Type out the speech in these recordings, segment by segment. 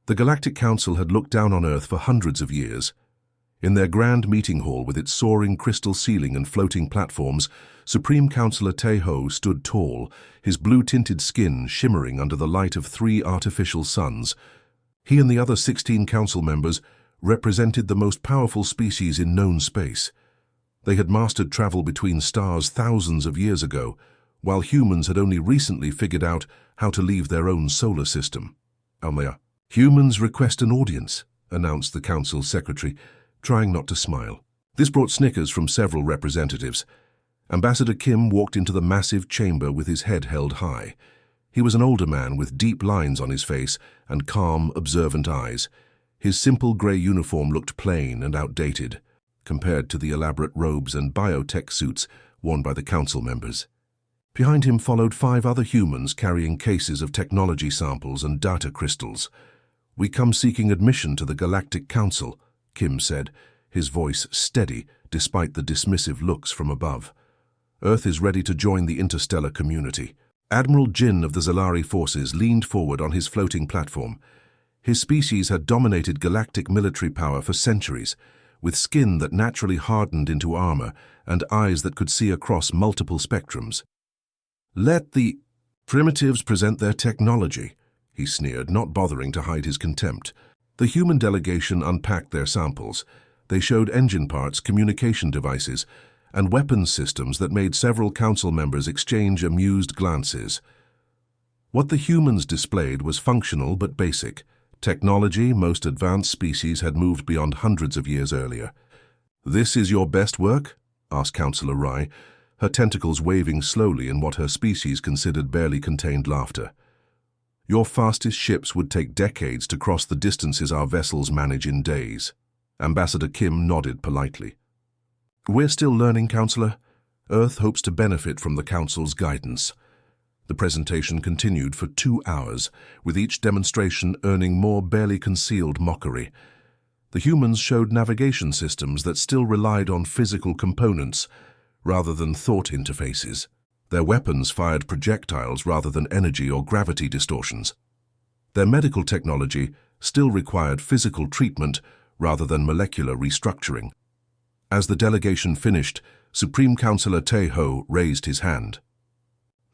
The Galactic Council had looked down on Earth for hundreds of years. In their grand meeting hall with its soaring crystal ceiling and floating platforms, Supreme Councillor Teho stood tall, his blue-tinted skin shimmering under the light of 3 artificial suns. He and the other 16 council members represented the most powerful species in known space. They had mastered travel between stars thousands of years ago, while humans had only recently figured out how to leave their own solar system. "Humans request an audience," announced the council secretary, trying not to smile. This brought snickers from several representatives. Ambassador Kim walked into the massive chamber with his head held high. He was an older man with deep lines on his face and calm, observant eyes. His simple grey uniform looked plain and outdated, compared to the elaborate robes and biotech suits worn by the council members. Behind him followed 5 other humans carrying cases of technology samples and data crystals. "We come seeking admission to the Galactic Council," Kim said, his voice steady despite the dismissive looks from above. "Earth is ready to join the interstellar community." Admiral Jin of the Zalari forces leaned forward on his floating platform. His species had dominated galactic military power for centuries, with skin that naturally hardened into armor and eyes that could see across multiple spectrums. "Let the primitives present their technology," he sneered, not bothering to hide his contempt. The human delegation unpacked their samples. They showed engine parts, communication devices, and weapons systems that made several council members exchange amused glances. What the humans displayed was functional but basic. Technology most advanced species had moved beyond hundreds of years earlier. "This is your best work?" asked Councillor Rai, her tentacles waving slowly in what her species considered barely contained laughter. "Your fastest ships would take decades to cross the distances our vessels manage in days." Ambassador Kim nodded politely. "We're still learning, Councillor. Earth hopes to benefit from the Council's guidance." The presentation continued for 2 hours, with each demonstration earning more barely concealed mockery. The humans showed navigation systems that still relied on physical components rather than thought interfaces. Their weapons fired projectiles rather than energy or gravity distortions. Their medical technology still required physical treatment rather than molecular restructuring. As the delegation finished, Supreme Councillor Teho raised his hand.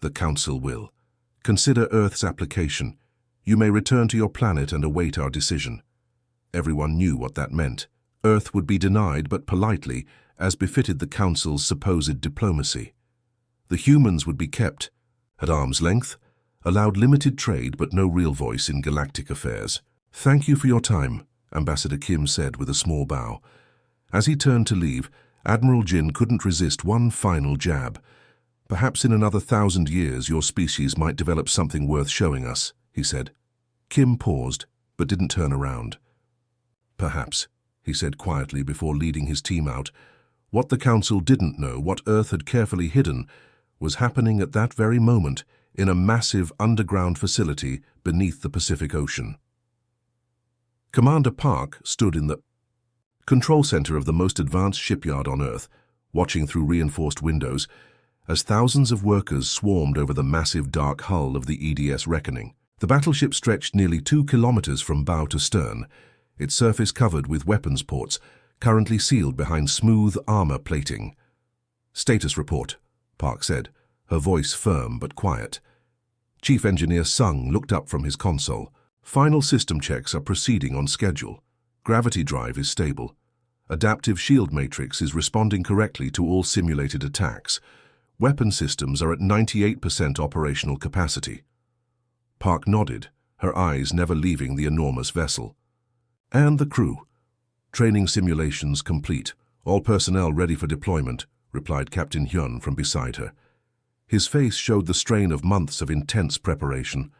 "The Council will consider Earth's application. You may return to your planet and await our decision." Everyone knew what that meant. Earth would be denied, but politely, as befitted the Council's supposed diplomacy. The humans would be kept at arm's length, allowed limited trade but no real voice in galactic affairs. "Thank you for your time," Ambassador Kim said with a small bow. As he turned to leave, Admiral Jin couldn't resist one final jab. "Perhaps in another 1,000 years your species might develop something worth showing us," he said. Kim paused, but didn't turn around. "Perhaps," he said quietly before leading his team out. What the Council didn't know, what Earth had carefully hidden, was happening at that very moment in a massive underground facility beneath the Pacific Ocean. Commander Park stood in the control center of the most advanced shipyard on Earth, watching through reinforced windows, as thousands of workers swarmed over the massive dark hull of the EDS Reckoning. The battleship stretched nearly 2 kilometers from bow to stern, its surface covered with weapons ports, currently sealed behind smooth armor plating. "Status report," Park said, her voice firm but quiet. Chief Engineer Sung looked up from his console. "Final system checks are proceeding on schedule. Gravity drive is stable. Adaptive shield matrix is responding correctly to all simulated attacks. Weapon systems are at 98% operational capacity." Park nodded, her eyes never leaving the enormous vessel. "And the crew? Training simulations complete. All personnel ready for deployment," replied Captain Hyun from beside her. His face showed the strain of months of intense preparation.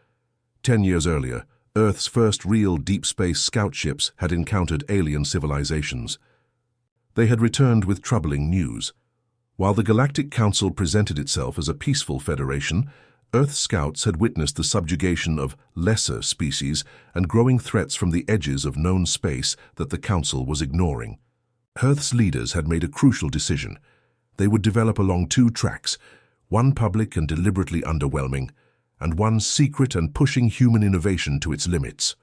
10 years earlier, Earth's first real deep space scout ships had encountered alien civilizations. They had returned with troubling news. While the Galactic Council presented itself as a peaceful federation, Earth scouts had witnessed the subjugation of lesser species and growing threats from the edges of known space that the Council was ignoring. Earth's leaders had made a crucial decision. They would develop along 2 tracks, one public and deliberately underwhelming, and one secret and pushing human innovation to its limits.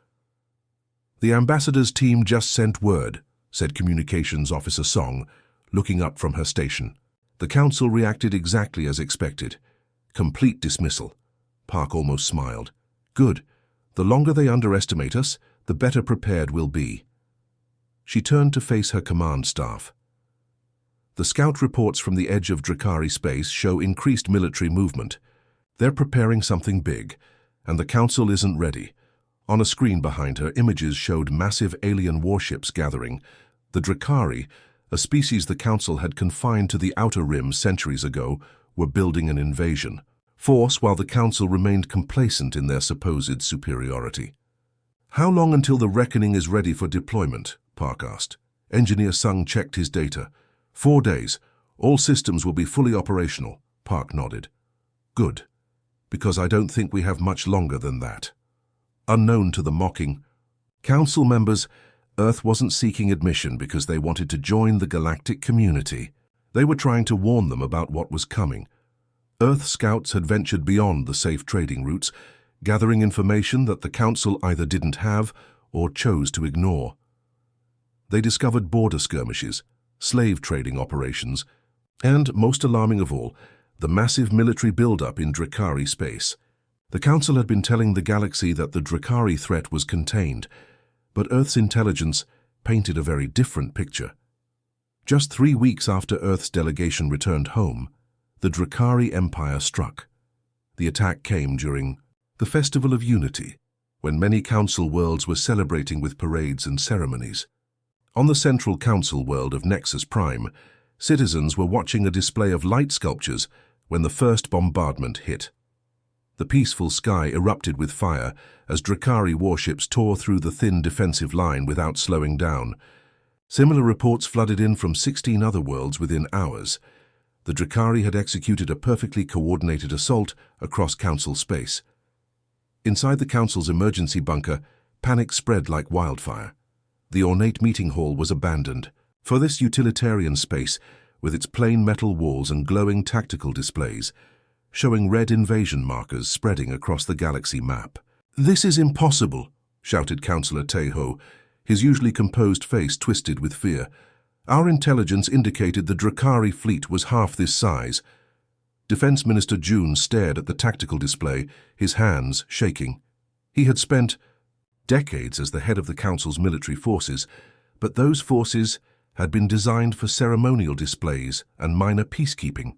"The ambassador's team just sent word," said Communications Officer Song, looking up from her station. The council reacted exactly as expected. Complete dismissal. Park almost smiled. "Good. The longer they underestimate us, the better prepared we'll be." She turned to face her command staff. "The scout reports from the edge of Drakari space show increased military movement. They're preparing something big, and the council isn't ready." On a screen behind her, images showed massive alien warships gathering. The Drakari, a species the council had confined to the outer rim centuries ago, were building an invasion force while the council remained complacent in their supposed superiority. "How long until the reckoning is ready for deployment?" Park asked. Engineer Sung checked his data. 4 days. All systems will be fully operational." Park nodded. "Good, because I don't think we have much longer than that." Unknown to the mocking council members, Earth wasn't seeking admission because they wanted to join the galactic community. They were trying to warn them about what was coming. Earth scouts had ventured beyond the safe trading routes, gathering information that the council either didn't have or chose to ignore. They discovered border skirmishes, slave trading operations, and, most alarming of all, the massive military buildup in Drakari space. The council had been telling the galaxy that the Drakari threat was contained, but Earth's intelligence painted a very different picture. Just 3 weeks after Earth's delegation returned home, the Drakari Empire struck. The attack came during the Festival of Unity, when many council worlds were celebrating with parades and ceremonies. On the central council world of Nexus Prime, citizens were watching a display of light sculptures when the first bombardment hit. The peaceful sky erupted with fire as Drakari warships tore through the thin defensive line without slowing down. Similar reports flooded in from 16 other worlds within hours. The Drakari had executed a perfectly coordinated assault across council space. Inside the council's emergency bunker, panic spread like wildfire. The ornate meeting hall was abandoned. For this utilitarian space, with its plain metal walls and glowing tactical displays, showing red invasion markers spreading across the galaxy map. "This is impossible," shouted Councillor Teho, his usually composed face twisted with fear. "Our intelligence indicated the Drakari fleet was half this size." Defense Minister June stared at the tactical display, his hands shaking. He had spent decades as the head of the Council's military forces, but those forces had been designed for ceremonial displays and minor peacekeeping.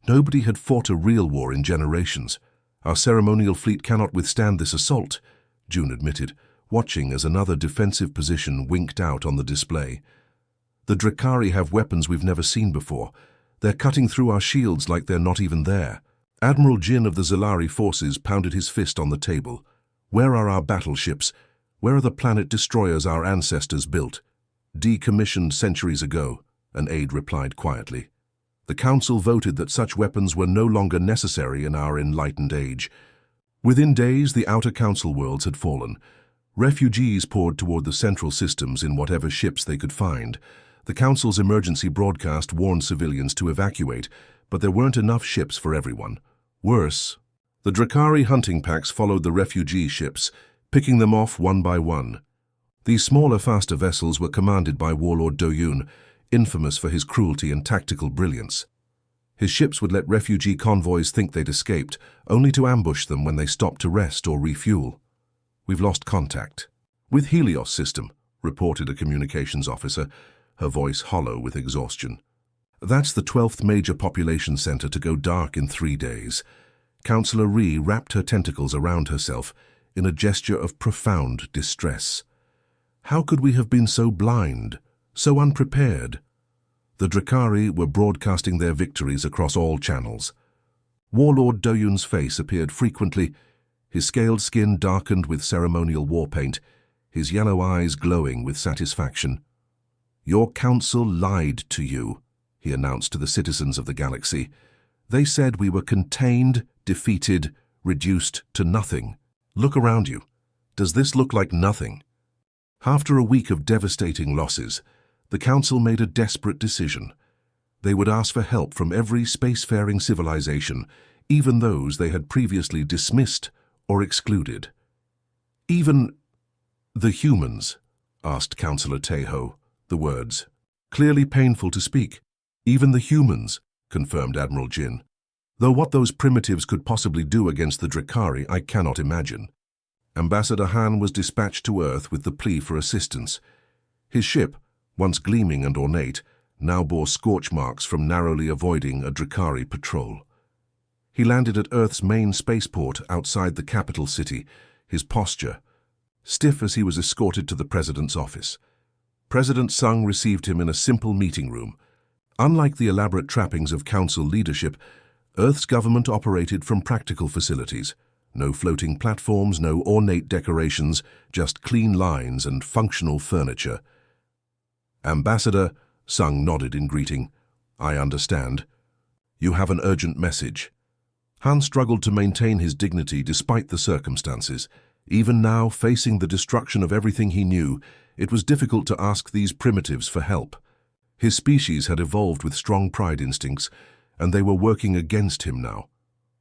Nobody had fought a real war in generations. "Our ceremonial fleet cannot withstand this assault," June admitted, watching as another defensive position winked out on the display. "The Drakari have weapons we've never seen before. They're cutting through our shields like they're not even there." Admiral Jin of the Zalari forces pounded his fist on the table. "Where are our battleships? Where are the planet destroyers our ancestors built?" "Decommissioned centuries ago," an aide replied quietly. "The Council voted that such weapons were no longer necessary in our enlightened age." Within days, the outer Council worlds had fallen. Refugees poured toward the central systems in whatever ships they could find. The Council's emergency broadcast warned civilians to evacuate, but there weren't enough ships for everyone. Worse, the Drakari hunting packs followed the refugee ships, picking them off one by one. These smaller, faster vessels were commanded by Warlord Doyun, infamous for his cruelty and tactical brilliance. His ships would let refugee convoys think they'd escaped, only to ambush them when they stopped to rest or refuel. "We've lost contact." "With Helios system," reported a communications officer, her voice hollow with exhaustion. "That's the 12th major population center to go dark in 3 days." Councillor Ree wrapped her tentacles around herself in a gesture of profound distress. How could we have been so blind, so unprepared? The Drakari were broadcasting their victories across all channels. Warlord Doyun's face appeared frequently, his scaled skin darkened with ceremonial war paint, his yellow eyes glowing with satisfaction. "Your council lied to you," he announced to the citizens of the galaxy. "They said we were contained, defeated, reduced to nothing. Look around you. Does this look like nothing?" After a week of devastating losses, the Council made a desperate decision. They would ask for help from every spacefaring civilization, even those they had previously dismissed or excluded. Even "The humans?" asked Councillor Tejo, the words clearly painful to speak. "Even the humans," confirmed Admiral Jin. "Though what those primitives could possibly do against the Drakari, I cannot imagine." Ambassador Han was dispatched to Earth with the plea for assistance. His ship, once gleaming and ornate, now bore scorch marks from narrowly avoiding a Drakari patrol. He landed at Earth's main spaceport outside the capital city, his posture stiff as he was escorted to the President's office. President Sung received him in a simple meeting room. Unlike the elaborate trappings of Council leadership, Earth's government operated from practical facilities. No floating platforms, no ornate decorations, just clean lines and functional furniture. "Ambassador," Sung nodded in greeting. "I understand. You have an urgent message." Han struggled to maintain his dignity despite the circumstances. Even now, facing the destruction of everything he knew, it was difficult to ask these primitives for help. His species had evolved with strong pride instincts, and they were working against him now.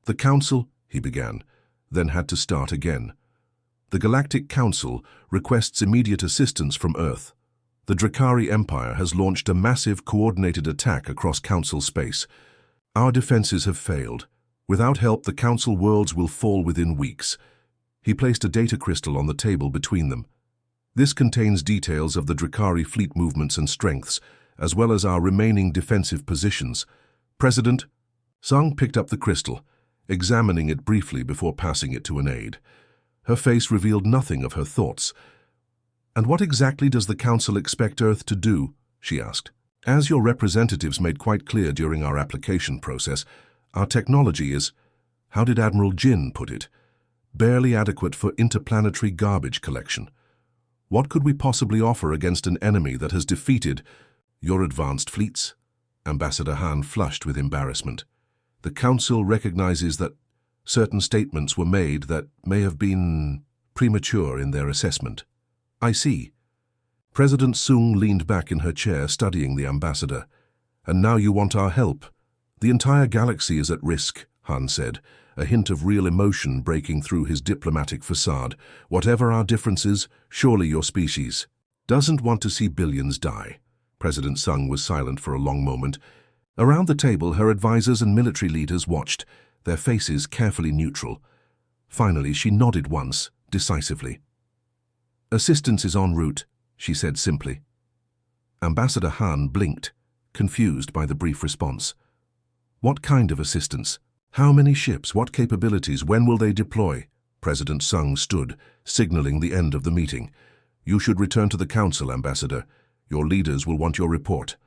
"The Council," he began, then had to start again. "The Galactic Council requests immediate assistance from Earth. The Drakari Empire has launched a massive coordinated attack across Council space. Our defenses have failed. Without help, the Council worlds will fall within weeks." He placed a data crystal on the table between them. "This contains details of the Drakari fleet movements and strengths, as well as our remaining defensive positions. President." Sung picked up the crystal, examining it briefly before passing it to an aide. Her face revealed nothing of her thoughts. "And what exactly does the Council expect Earth to do?" she asked. "As your representatives made quite clear during our application process, our technology is, how did Admiral Jin put it, barely adequate for interplanetary garbage collection. What could we possibly offer against an enemy that has defeated your advanced fleets?" Ambassador Han flushed with embarrassment. "The Council recognizes that certain statements were made that may have been premature in their assessment." "I see." President Sung leaned back in her chair, studying the ambassador. "And now you want our help?" "The entire galaxy is at risk," Han said, a hint of real emotion breaking through his diplomatic facade. "Whatever our differences, surely your species doesn't want to see billions die." President Sung was silent for a long moment. Around the table, her advisors and military leaders watched, their faces carefully neutral. Finally, she nodded once, decisively. "Assistance is en route," she said simply. Ambassador Han blinked, confused by the brief response. "What kind of assistance? How many ships? What capabilities? When will they deploy?" President Sung stood, signaling the end of the meeting. "You should return to the Council, Ambassador. Your leaders will want your report."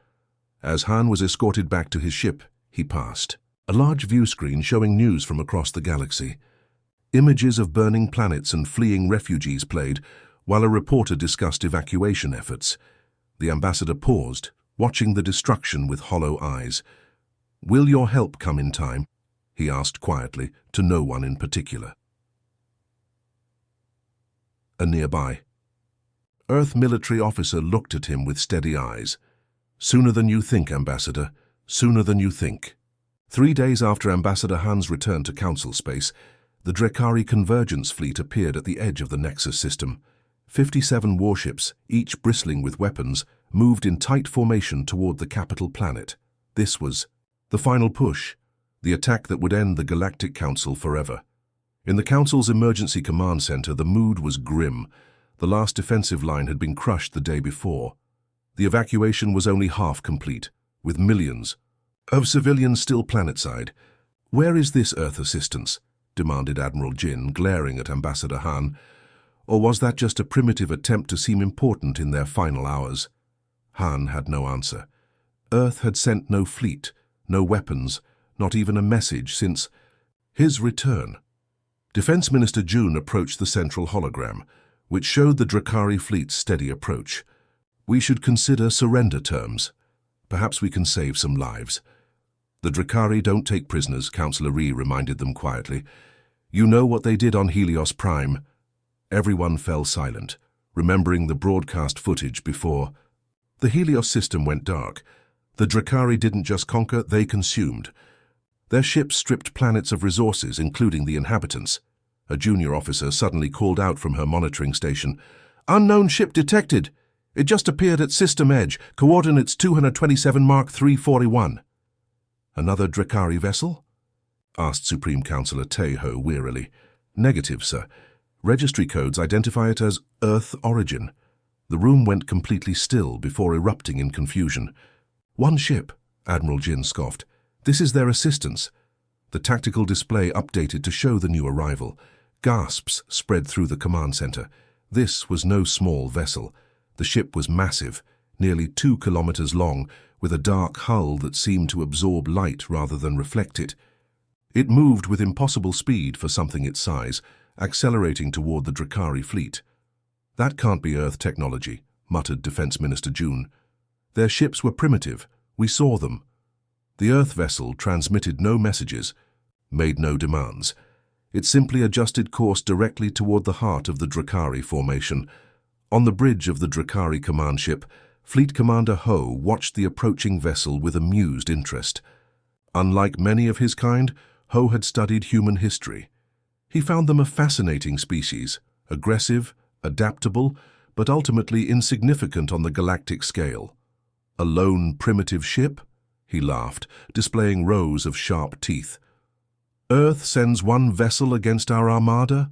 As Han was escorted back to his ship, he passed a large view screen showing news from across the galaxy. Images of burning planets and fleeing refugees played, while a reporter discussed evacuation efforts. The ambassador paused, watching the destruction with hollow eyes. "Will your help come in time?" he asked quietly, to no one in particular. A nearby Earth military officer looked at him with steady eyes. "Sooner than you think, Ambassador. Sooner than you think." 3 days after Ambassador Han's return to Council space, the Drakari Convergence fleet appeared at the edge of the Nexus system. 57 warships, each bristling with weapons, moved in tight formation toward the capital planet. This was the final push, the attack that would end the Galactic Council forever. In the Council's emergency command center, the mood was grim. The last defensive line had been crushed the day before. The evacuation was only half complete, with millions of civilians still planetside. "Where is this Earth assistance?" demanded Admiral Jin, glaring at Ambassador Han. Or was that just a primitive attempt to seem important in their final hours? Han had no answer. Earth had sent no fleet, no weapons, not even a message since his return. Defense Minister Jun approached the central hologram, which showed the Drakari fleet's steady approach. "We should consider surrender terms. Perhaps we can save some lives." "The Drakari don't take prisoners," Councillor Ree reminded them quietly. "You know what they did on Helios Prime." Everyone fell silent, remembering the broadcast footage before. The Helios system went dark. The Drakari didn't just conquer, they consumed. Their ships stripped planets of resources, including the inhabitants. A junior officer suddenly called out from her monitoring station, Unknown ship detected. It just appeared at system edge, coordinates 227 Mark 341. Another Drakari vessel? Asked Supreme Counselor Teho wearily. Negative, sir. Registry codes identify it as Earth origin. The room went completely still before erupting in confusion. One ship, Admiral Jin scoffed. This is their assistance. The tactical display updated to show the new arrival. Gasps spread through the command center. This was no small vessel. The ship was massive, nearly 2 kilometers long, with a dark hull that seemed to absorb light rather than reflect it. It moved with impossible speed for something its size, accelerating toward the Drakari fleet. That can't be Earth technology, muttered Defense Minister June. Their ships were primitive. We saw them. The Earth vessel transmitted no messages, made no demands. It simply adjusted course directly toward the heart of the Drakari formation. On the bridge of the Drakari command ship, Fleet Commander Ho watched the approaching vessel with amused interest. Unlike many of his kind, Ho had studied human history. He found them a fascinating species, aggressive, adaptable, but ultimately insignificant on the galactic scale. A lone, primitive ship? He laughed, displaying rows of sharp teeth. Earth sends one vessel against our armada?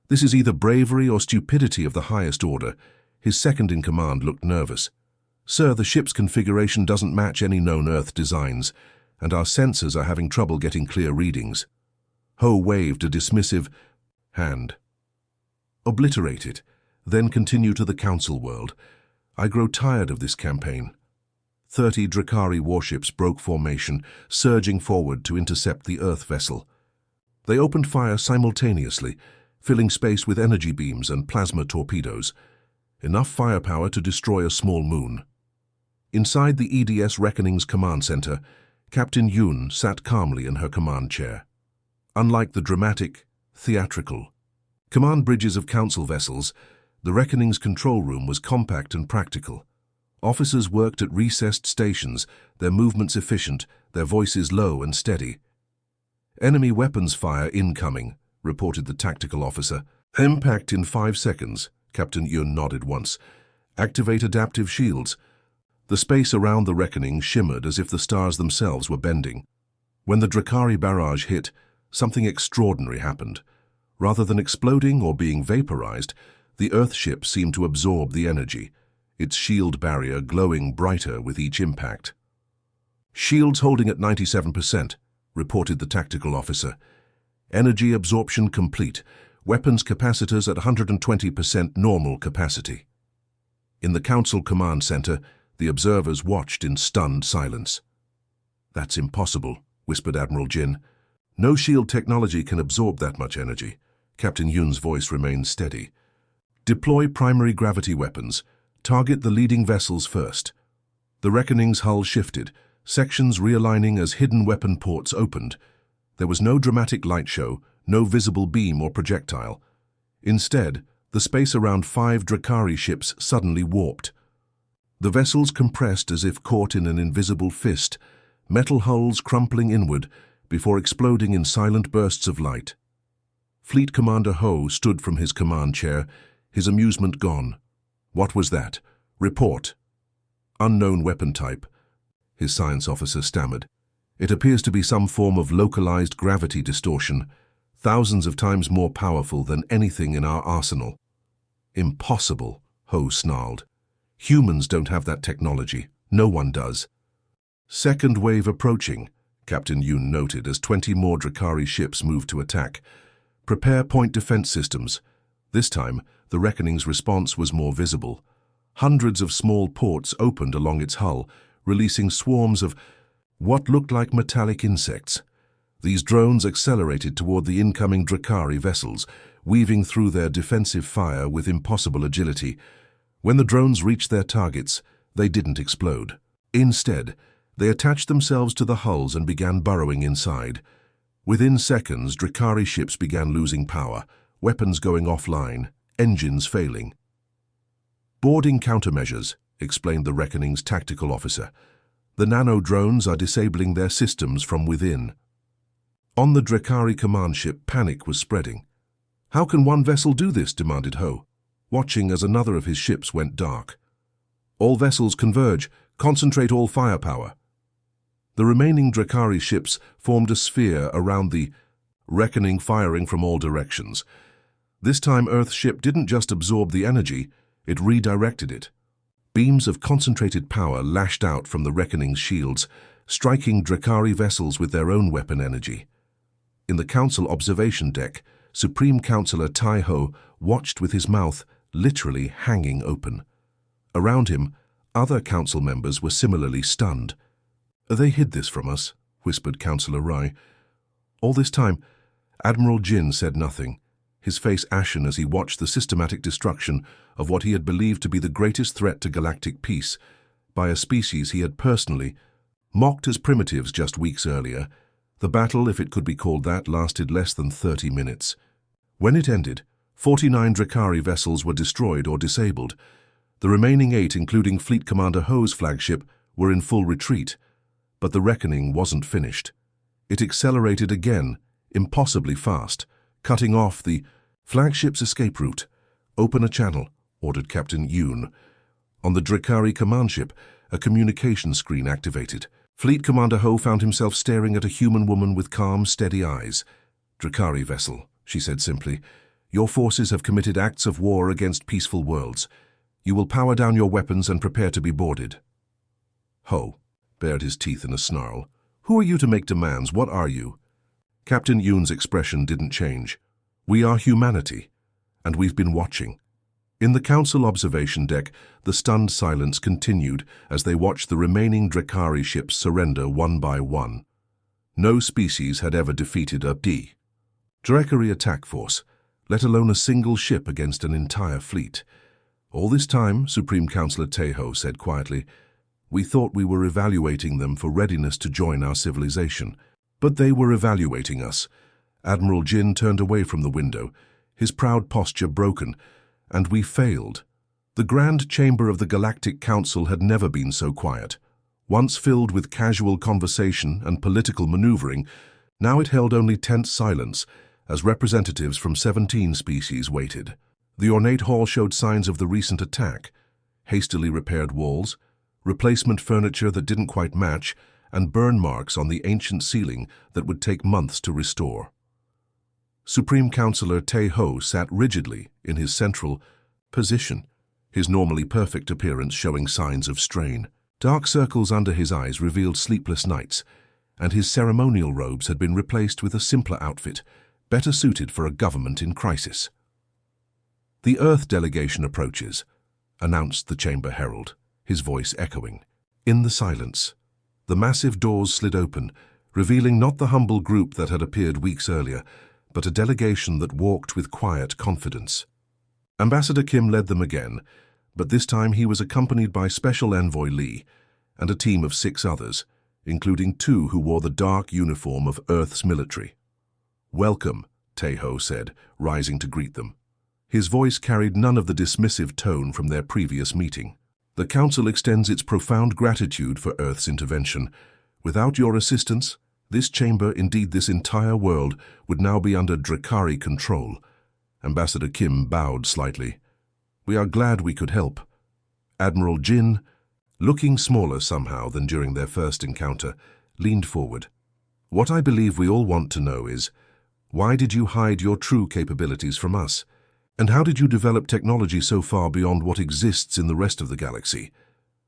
This is either bravery or stupidity of the highest order. His second-in-command looked nervous. Sir, the ship's configuration doesn't match any known Earth designs, and our sensors are having trouble getting clear readings. Ho waved a dismissive hand. Obliterate it, then continue to the Council world. I grow tired of this campaign. 30 Drakari warships broke formation, surging forward to intercept the Earth vessel. They opened fire simultaneously, filling space with energy beams and plasma torpedoes, enough firepower to destroy a small moon. Inside the EDS Reckoning's command center, Captain Yoon sat calmly in her command chair. Unlike the dramatic, theatrical command bridges of Council vessels, the Reckoning's control room was compact and practical. Officers worked at recessed stations, their movements efficient, their voices low and steady. Enemy weapons fire incoming, reported the tactical officer. Impact in 5 seconds, Captain Yoon nodded once. Activate adaptive shields. The space around the Reckoning shimmered as if the stars themselves were bending. When the Drakari barrage hit, something extraordinary happened. Rather than exploding or being vaporized, the Earthship seemed to absorb the energy, its shield barrier glowing brighter with each impact. Shields holding at 97%, reported the tactical officer. Energy absorption complete. Weapons capacitors at 120% normal capacity. In the Council Command Center, the observers watched in stunned silence. That's impossible, whispered Admiral Jin. No shield technology can absorb that much energy. Captain Yoon's voice remained steady. Deploy primary gravity weapons. Target the leading vessels first. The Reckoning's hull shifted, sections realigning as hidden weapon ports opened. There was no dramatic light show, no visible beam or projectile. Instead, the space around 5 Drakari ships suddenly warped. The vessels compressed as if caught in an invisible fist, metal hulls crumpling inward before exploding in silent bursts of light. Fleet Commander Ho stood from his command chair, his amusement gone. What was that? Report. Unknown weapon type, his science officer stammered. It appears to be some form of localized gravity distortion, thousands of times more powerful than anything in our arsenal. Impossible, Ho snarled. Humans don't have that technology. No one does. Second wave approaching, Captain Yoon noted as 20 more Drakari ships moved to attack. Prepare point defense systems. This time, the Reckoning's response was more visible. Hundreds of small ports opened along its hull, releasing swarms of what looked like metallic insects. These drones accelerated toward the incoming Drakari vessels, weaving through their defensive fire with impossible agility. When the drones reached their targets, they didn't explode. Instead, they attached themselves to the hulls and began burrowing inside. Within seconds, Drakari ships began losing power, weapons going offline, engines failing. Boarding countermeasures, explained the Reckoning's tactical officer. The nano-drones are disabling their systems from within. On the Drakari command ship, panic was spreading. How can one vessel do this? Demanded Ho. watching as another of his ships went dark. "All vessels converge. Concentrate all firepower." The remaining Drakari ships formed a sphere around the reckoning, firing from all directions. This time Earth's ship didn't just absorb the energy, it redirected it. Beams of concentrated power lashed out from the reckoning's shields, striking Drakari vessels with their own weapon energy. In the Council observation deck, Supreme Counselor Tai-Ho watched with his mouth literally hanging open. Around him, other council members were similarly stunned. "They hid this from us," whispered Councillor Rai. All this time, Admiral Jin said nothing, his face ashen as he watched the systematic destruction of what he had believed to be the greatest threat to galactic peace by a species he had personally mocked as primitives just weeks earlier. The battle, if it could be called that, lasted less than 30 minutes. When it ended, 49 Drakari vessels were destroyed or disabled. The remaining 8, including Fleet Commander Ho's flagship, were in full retreat. But the reckoning wasn't finished. It accelerated again, impossibly fast, cutting off the flagship's escape route. "Open a channel," ordered Captain Yoon. On the Drakari command ship, a communication screen activated. Fleet Commander Ho found himself staring at a human woman with calm, steady eyes. "Drakari vessel," she said simply, "your forces have committed acts of war against peaceful worlds. You will power down your weapons and prepare to be boarded." Ho bared his teeth in a snarl. "Who are you to make demands? What are you?" Captain Yoon's expression didn't change. "We are humanity, and we've been watching." In the Council observation deck, the stunned silence continued as they watched the remaining Drakari ships surrender one by one. No species had ever defeated a Drakari attack force, let alone a single ship against an entire fleet. All this time, Supreme Counselor Tai-Ho said quietly, "We thought we were evaluating them for readiness to join our civilization. But they were evaluating us." Admiral Jin turned away from the window, his proud posture broken. "And we failed." The Grand Chamber of the Galactic Council had never been so quiet. Once filled with casual conversation and political maneuvering, now it held only tense silence as representatives from 17 species waited. The ornate hall showed signs of the recent attack: hastily repaired walls, replacement furniture that didn't quite match, and burn marks on the ancient ceiling that would take months to restore. Supreme Counselor Tai-Ho sat rigidly in his central position, his normally perfect appearance showing signs of strain. Dark circles under his eyes revealed sleepless nights, and his ceremonial robes had been replaced with a simpler outfit, better suited for a government in crisis. "The Earth delegation approaches," announced the Chamber Herald, his voice echoing. In the silence, the massive doors slid open, revealing not the humble group that had appeared weeks earlier, but a delegation that walked with quiet confidence. Ambassador Kim led them again, but this time he was accompanied by Special Envoy Lee and a team of 6 others, including 2 who wore the dark uniform of Earth's military. "Welcome," Tai-Ho said, rising to greet them. His voice carried none of the dismissive tone from their previous meeting. "The Council extends its profound gratitude for Earth's intervention. Without your assistance, this chamber, indeed this entire world, would now be under Drakari control." Ambassador Kim bowed slightly. "We are glad we could help." Admiral Jin, looking smaller somehow than during their first encounter, leaned forward. "What I believe we all want to know is, why did you hide your true capabilities from us? And how did you develop technology so far beyond what exists in the rest of the galaxy?"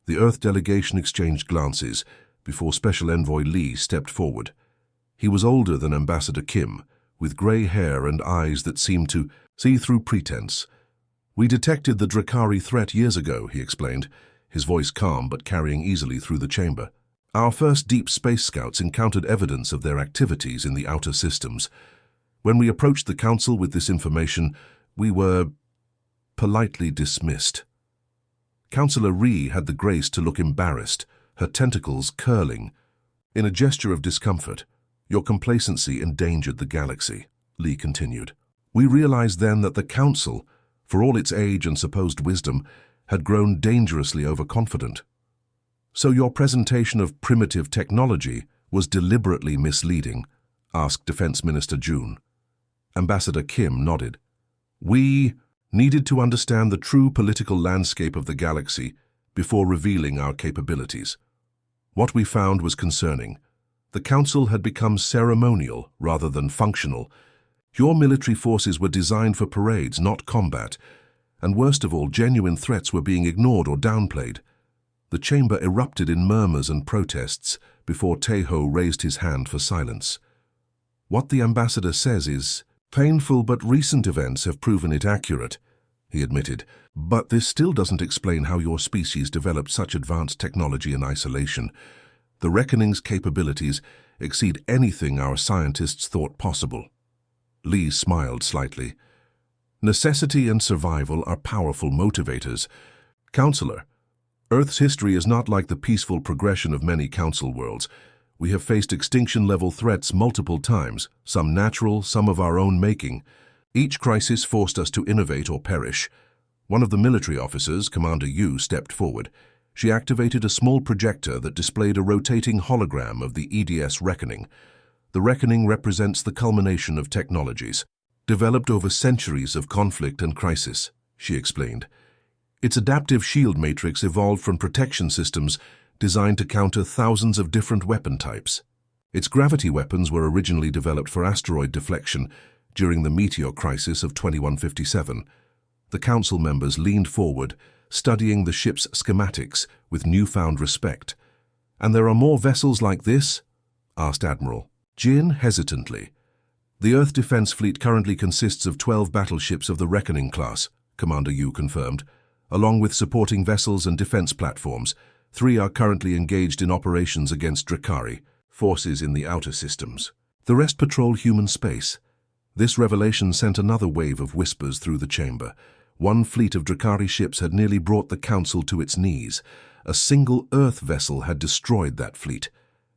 The Earth delegation exchanged glances before Special Envoy Lee stepped forward. He was older than Ambassador Kim, with grey hair and eyes that seemed to see through pretense. "We detected the Drakari threat years ago," he explained, his voice calm but carrying easily through the chamber. "Our first deep space scouts encountered evidence of their activities in the outer systems. When we approached the Council with this information, we were politely dismissed." Councillor Ree had the grace to look embarrassed, her tentacles curling. In a gesture of discomfort, "Your complacency endangered the galaxy," Lee continued. "We realized then that the Council, for all its age and supposed wisdom, had grown dangerously overconfident. So your presentation of primitive technology was deliberately misleading?" asked Defense Minister June. Ambassador Kim nodded. "We needed to understand the true political landscape of the galaxy before revealing our capabilities. What we found was concerning. The Council had become ceremonial rather than functional. Your military forces were designed for parades, not combat, and worst of all, genuine threats were being ignored or downplayed. The chamber erupted in murmurs and protests before Tejo raised his hand for silence. What the ambassador says is painful, but recent events have proven it accurate, he admitted. But this still doesn't explain how your species developed such advanced technology in isolation. The Reckoning's capabilities exceed anything our scientists thought possible. Lee smiled slightly. Necessity and survival are powerful motivators. Counselor, Earth's history is not like the peaceful progression of many Council worlds. We have faced extinction-level threats multiple times, some natural, some of our own making. Each crisis forced us to innovate or perish. One of the military officers, Commander Yu, stepped forward. She activated a small projector that displayed a rotating hologram of the EDS Reckoning. The Reckoning represents the culmination of technologies, developed over centuries of conflict and crisis, she explained. Its adaptive shield matrix evolved from protection systems designed to counter thousands of different weapon types. Its gravity weapons were originally developed for asteroid deflection during the meteor crisis of 2157. The Council members leaned forward, studying the ship's schematics with newfound respect. "And there are more vessels like this?" asked Admiral Jin hesitantly. "The Earth Defense Fleet currently consists of 12 battleships of the Reckoning class," Commander Yu confirmed. "Along with supporting vessels and defense platforms, 3 are currently engaged in operations against Drakari, forces in the outer systems. The rest patrol human space." This revelation sent another wave of whispers through the chamber. One fleet of Drakari ships had nearly brought the Council to its knees. A single Earth vessel had destroyed that fleet.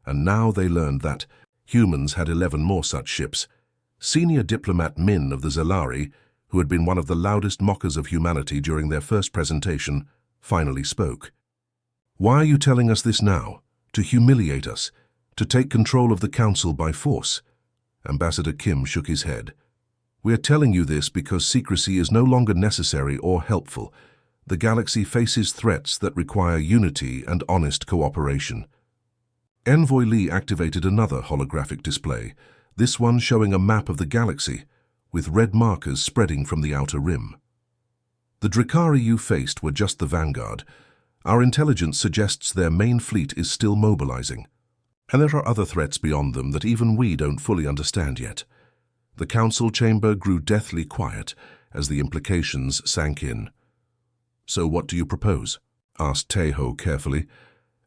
And now they learned that humans had 11 more such ships. Senior diplomat Min of the Zelari, who had been one of the loudest mockers of humanity during their first presentation, finally spoke. "Why are you telling us this now? To humiliate us? To take control of the Council by force?" Ambassador Kim shook his head. "We are telling you this because secrecy is no longer necessary or helpful. The galaxy faces threats that require unity and honest cooperation." Envoy Lee activated another holographic display, this one showing a map of the galaxy, with red markers spreading from the outer rim. "The Drakari you faced were just the vanguard. Our intelligence suggests their main fleet is still mobilizing. And there are other threats beyond them that even we don't fully understand yet." The Council chamber grew deathly quiet as the implications sank in. "So what do you propose?" asked Tejo carefully.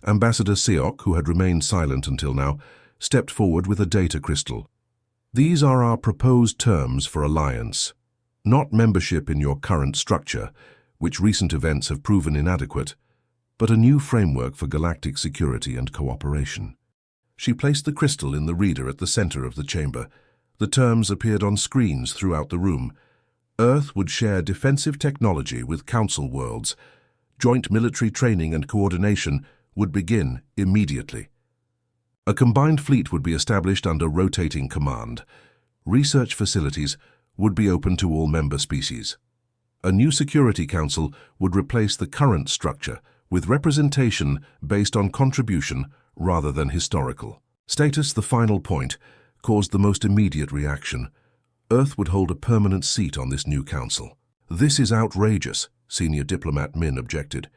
Ambassador Seok, who had remained silent until now, stepped forward with a data crystal. "These are our proposed terms for alliance. Not membership in your current structure, which recent events have proven inadequate, but a new framework for galactic security and cooperation." She placed the crystal in the reader at the center of the chamber. The terms appeared on screens throughout the room. Earth would share defensive technology with Council worlds. Joint military training and coordination would begin immediately. A combined fleet would be established under rotating command. Research facilities would be open to all member species. A new Security Council would replace the current structure with representation based on contribution rather than historical. Status, the final point, caused the most immediate reaction. Earth would hold a permanent seat on this new council. "This is outrageous," Senior Diplomat Min objected.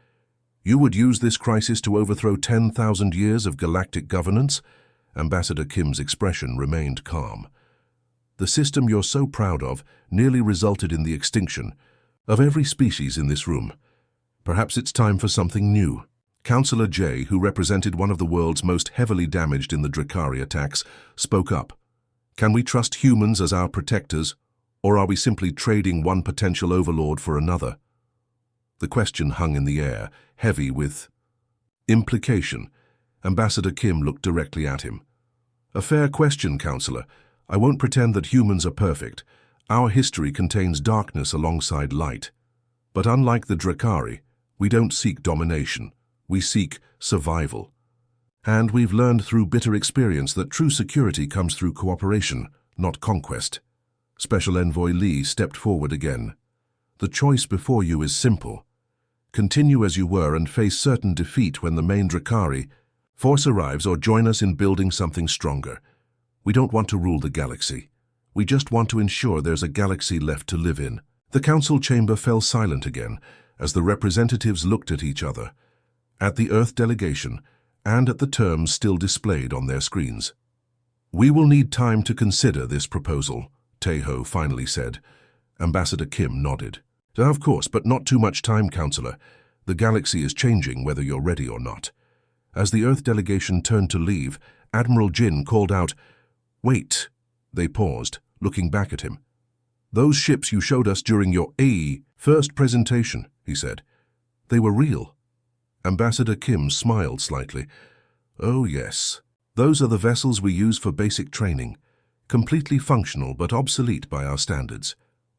"You would use this crisis to overthrow 10,000 years of galactic governance?" Ambassador Kim's expression remained calm. "The system you're so proud of nearly resulted in the extinction of every species in this room. Perhaps it's time for something new." Councillor J, who represented one of the world's most heavily damaged in the Drakari attacks, spoke up. "Can we trust humans as our protectors, or are we simply trading one potential overlord for another?" The question hung in the air, heavy with implication. Ambassador Kim looked directly at him. "A fair question, Councillor. I won't pretend that humans are perfect. Our history contains darkness alongside light. But unlike the Drakari, we don't seek domination. We seek survival. And we've learned through bitter experience that true security comes through cooperation, not conquest." Special Envoy Lee stepped forward again. The choice before you is simple. Continue as you were and face certain defeat when the main Drakari force arrives, or join us in building something stronger. We don't want to rule the galaxy. We just want to ensure there's a galaxy left to live in. The council chamber fell silent again as the representatives looked at each other, at the Earth delegation, and at the terms still displayed on their screens. "We will need time to consider this proposal," Taeho finally said. Ambassador Kim nodded. "Of course, but not too much time, Counselor. The galaxy is changing whether you're ready or not." As the Earth delegation turned to leave, Admiral Jin called out, "Wait." They paused, looking back at him. "Those ships you showed us during your first presentation," he said. "They were real." Ambassador Kim smiled slightly. "Oh yes. Those are the vessels we use for basic training. Completely functional but obsolete by our standards."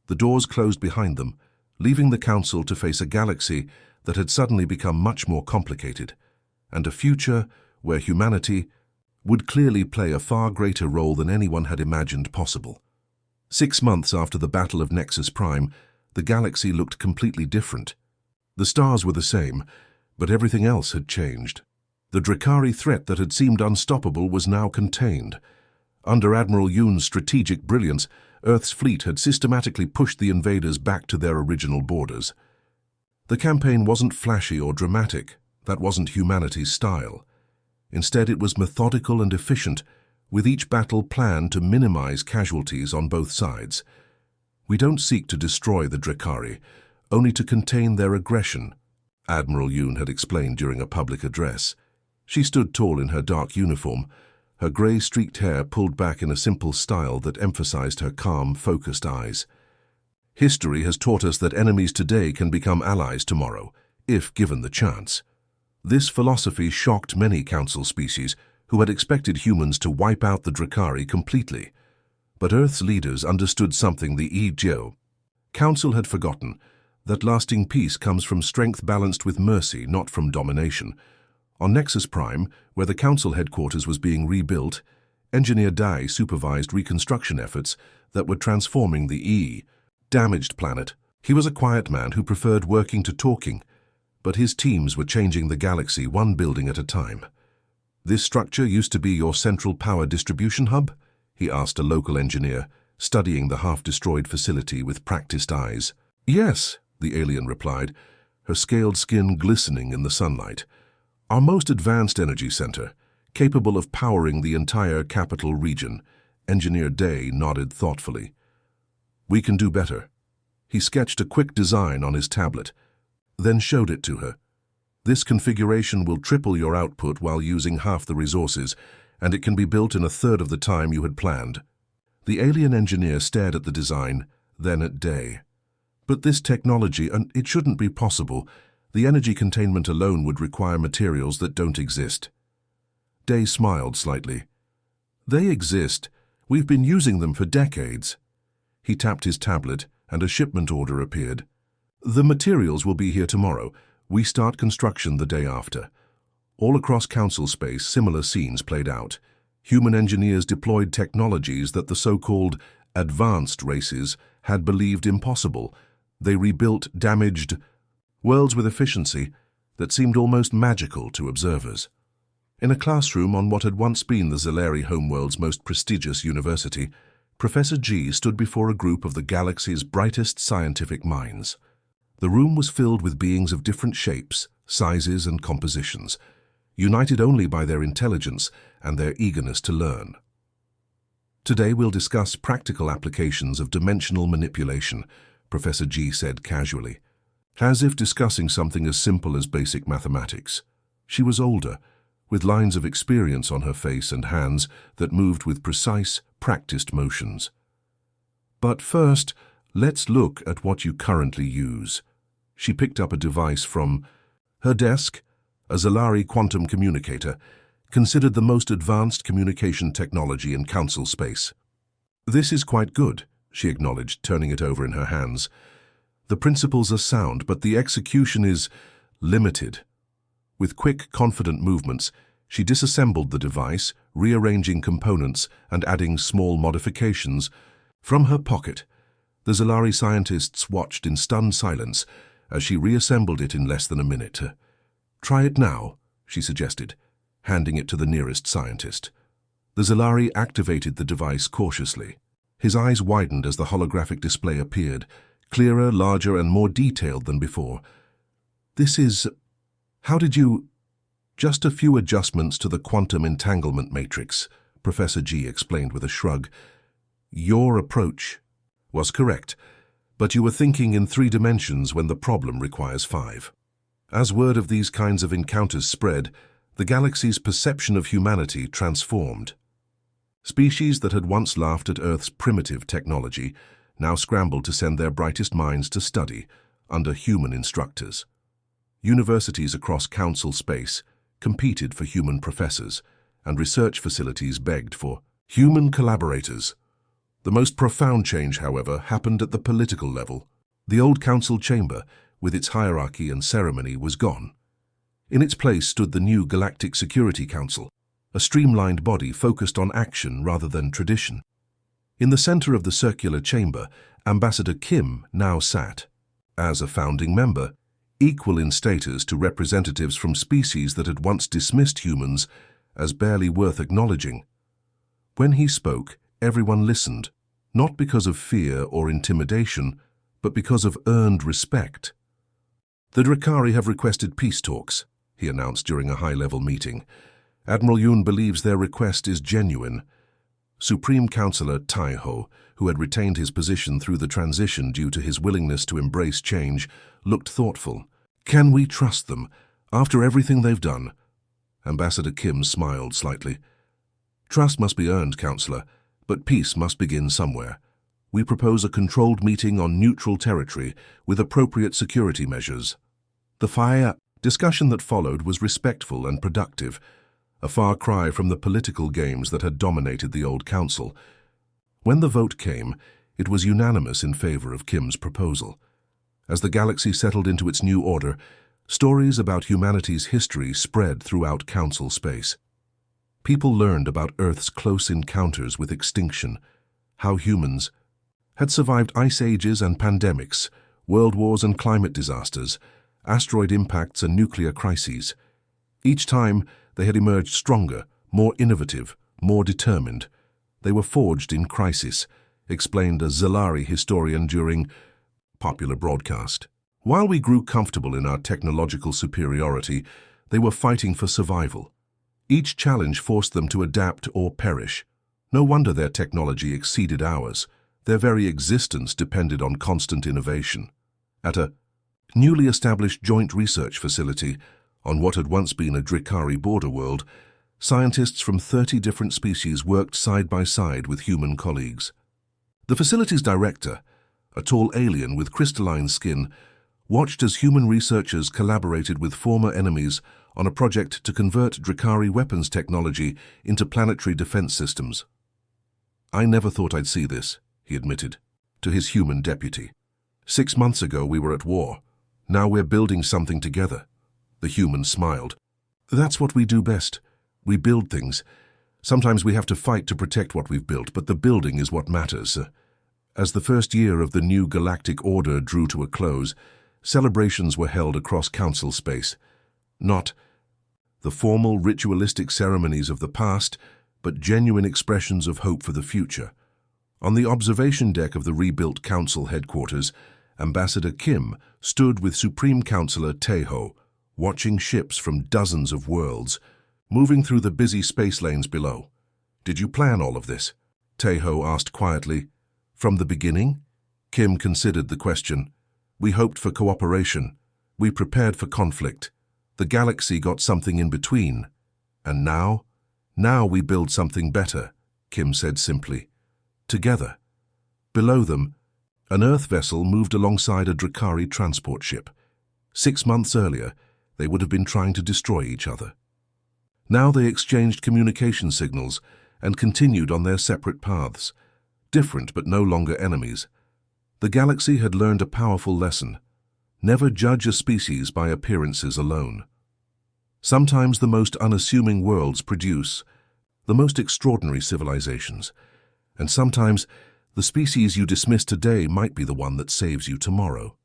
The doors closed behind them, leaving the council to face a galaxy that had suddenly become much more complicated, and a future where humanity would clearly play a far greater role than anyone had imagined possible. 6 months after the Battle of Nexus Prime, the galaxy looked completely different. The stars were the same, but everything else had changed. The Drakari threat that had seemed unstoppable was now contained. Under Admiral Yoon's strategic brilliance, Earth's fleet had systematically pushed the invaders back to their original borders. The campaign wasn't flashy or dramatic. That wasn't humanity's style. Instead, it was methodical and efficient, with each battle planned to minimize casualties on both sides. "We don't seek to destroy the Drakari, only to contain their aggression," Admiral Yoon had explained during a public address. She stood tall in her dark uniform, her grey-streaked hair pulled back in a simple style that emphasized her calm, focused eyes. "History has taught us that enemies today can become allies tomorrow, if given the chance." This philosophy shocked many council species who had expected humans to wipe out the Drakari completely. But Earth's leaders understood something the EGO Council had forgotten, that lasting peace comes from strength balanced with mercy, not from domination. On Nexus Prime, where the Council headquarters was being rebuilt, Engineer Dai supervised reconstruction efforts that were transforming the damaged planet. He was a quiet man who preferred working to talking, but his teams were changing the galaxy one building at a time. "This structure used to be your central power distribution hub?" he asked a local engineer, studying the half-destroyed facility with practiced eyes. "Yes," the alien replied, her scaled skin glistening in the sunlight. "Our most advanced energy center, capable of powering the entire capital region." Engineer Day nodded thoughtfully. "We can do better." He sketched a quick design on his tablet, then showed it to her. "This configuration will triple your output while using half the resources, and it can be built in a third of the time you had planned." The alien engineer stared at the design, then at Day. "But this technology, and it shouldn't be possible. The energy containment alone would require materials that don't exist." Day smiled slightly. "They exist. We've been using them for decades." He tapped his tablet, and a shipment order appeared. "The materials will be here tomorrow. We start construction the day after." All across Council space, similar scenes played out. Human engineers deployed technologies that the so-called advanced races had believed impossible. They rebuilt damaged worlds with efficiency that seemed almost magical to observers. In a classroom on what had once been the Zeleri homeworld's most prestigious university, Professor G stood before a group of the galaxy's brightest scientific minds. The room was filled with beings of different shapes, sizes, and compositions, united only by their intelligence and their eagerness to learn. "Today we'll discuss practical applications of dimensional manipulation," Professor G said casually, as if discussing something as simple as basic mathematics. She was older, with lines of experience on her face and hands that moved with precise, practiced motions. "But first, let's look at what you currently use." She picked up a device from her desk, a Zalari quantum communicator, considered the most advanced communication technology in Council space. "This is quite good," she acknowledged, turning it over in her hands. "The principles are sound, but the execution is limited." With quick, confident movements, she disassembled the device, rearranging components and adding small modifications. From her pocket, The Zalari scientists watched in stunned silence as she reassembled it in less than a minute. "Try it now," she suggested, handing it to the nearest scientist. The Zalari activated the device cautiously. His eyes widened as the holographic display appeared, clearer, larger, and more detailed than before. "This is... How did you..." "Just a few adjustments to the quantum entanglement matrix," Professor G explained with a shrug. "Your approach was correct, but you were thinking in 3 dimensions when the problem requires 5. As word of these kinds of encounters spread, the galaxy's perception of humanity transformed. Species that had once laughed at Earth's primitive technology now scrambled to send their brightest minds to study under human instructors. Universities across Council space competed for human professors, and research facilities begged for human collaborators. The most profound change, however, happened at the political level. The old Council chamber, with its hierarchy and ceremony, was gone. In its place stood the new Galactic Security Council, a streamlined body focused on action rather than tradition. In the center of the circular chamber, Ambassador Kim now sat. As a founding member, equal in status to representatives from species that had once dismissed humans as barely worth acknowledging. When he spoke, everyone listened, not because of fear or intimidation, but because of earned respect. "The Drakari have requested peace talks," he announced during a high-level meeting. "Admiral Yoon believes their request is genuine." Supreme Counselor Tai-ho, who had retained his position through the transition due to his willingness to embrace change, looked thoughtful. "Can we trust them, after everything they've done?" Ambassador Kim smiled slightly. "Trust must be earned, Counselor, but peace must begin somewhere. We propose a controlled meeting on neutral territory with appropriate security measures." The fire discussion that followed was respectful and productive, a far cry from the political games that had dominated the old council. When the vote came, it was unanimous in favor of Kim's proposal. As the galaxy settled into its new order, stories about humanity's history spread throughout council space. People learned about Earth's close encounters with extinction, how humans had survived ice ages and pandemics, world wars and climate disasters, asteroid impacts and nuclear crises. Each time, they had emerged stronger, more innovative, more determined. They were forged in crisis, explained a Zalari historian during popular broadcast. While we grew comfortable in our technological superiority, they were fighting for survival. Each challenge forced them to adapt or perish. No wonder their technology exceeded ours. Their very existence depended on constant innovation. At a newly established joint research facility on what had once been a Drakari border world, scientists from 30 different species worked side by side with human colleagues. The facility's director, a tall alien with crystalline skin, watched as human researchers collaborated with former enemies on a project to convert Drakari weapons technology into planetary defense systems. "I never thought I'd see this," he admitted, to his human deputy. 6 months ago we were at war. Now we're building something together." The human smiled. "That's what we do best. We build things. Sometimes we have to fight to protect what we've built, but the building is what matters." As the first year of the new galactic order drew to a close, celebrations were held across council space. Not the formal ritualistic ceremonies of the past, but genuine expressions of hope for the future. On the observation deck of the rebuilt council headquarters, Ambassador Kim stood with Supreme Counselor Tai-ho, watching ships from dozens of worlds, moving through the busy space lanes below. "Did you plan all of this?" Tai-ho asked quietly. "From the beginning?" Kim considered the question. "We hoped for cooperation. We prepared for conflict. The galaxy got something in between. And now? Now we build something better," Kim said simply. Together. Below them, an Earth vessel moved alongside a Drakari transport ship. 6 months earlier, they would have been trying to destroy each other. Now they exchanged communication signals and continued on their separate paths, different but no longer enemies. The galaxy had learned a powerful lesson. Never judge a species by appearances alone. Sometimes the most unassuming worlds produce the most extraordinary civilizations, and sometimes The species you dismiss today might be the one that saves you tomorrow.